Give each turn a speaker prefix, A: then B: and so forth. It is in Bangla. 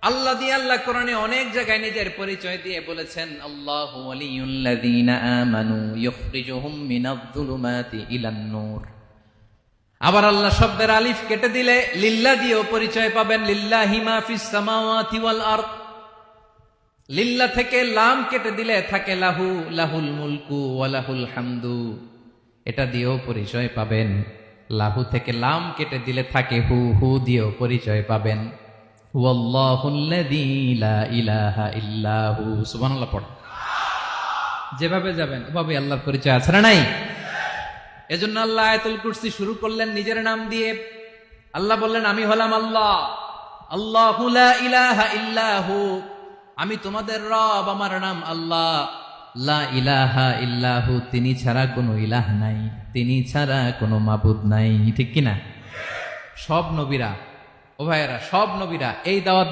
A: আল্লাহ দিয়ে আল্লাহ কোরআনে অনেক জায়গায় নিজের পরিচয় দিয়ে বলেছেন, আল্লাহু ওয়ালিয়ুল্লাযীনা আমানু ইখরিজুহুম মিনায-যুলুমাতি ইলান-নূর। আবার আল্লাহ শব্দের আলিফ কেটে দিলে লিল্লাহ দিয়েও পরিচয় পাবেন, লিল্লাহি মা ফিস সামাওয়াতি ওয়াল আরদ। লিল্লাহ থেকে লাম কেটে দিলে থাকে লাহু, লাহুল মুলকু ওয়া লাহুল হামদু, এটা দিয়েও পরিচয় পাবেন। লাহু থেকে লাম কেটে দিলে থাকে হু, হু দিয়েও পরিচয় পাবেন। হুয়াল্লাহুল্লাযী লা ইলাহা ইল্লা হু। সুবহানাল্লাহ পড়ে। যেভাবে যাবেন ওভাবে আল্লাহর পরিচয় আছে না নাই? এজন্য আল্লাহ আয়াতুল কুরসি শুরু করলেন নিজের নাম দিয়ে। আল্লাহ বললেন, আমি হলাম আল্লাহ, আল্লাহু লা ইলাহা ইল্লা হু, আমি তোমাদের রব, আমার নাম আল্লাহ। লা ইলাহা ইল্লা হু, তিনি ছাড়া কোনো ইলাহ নাই, তিনি ছাড়া কোনো মাবুদ নাই। ঠিক কিনা? সব নবীরা, ও ভাইয়েরা, সব নবীরা এই দাওয়াত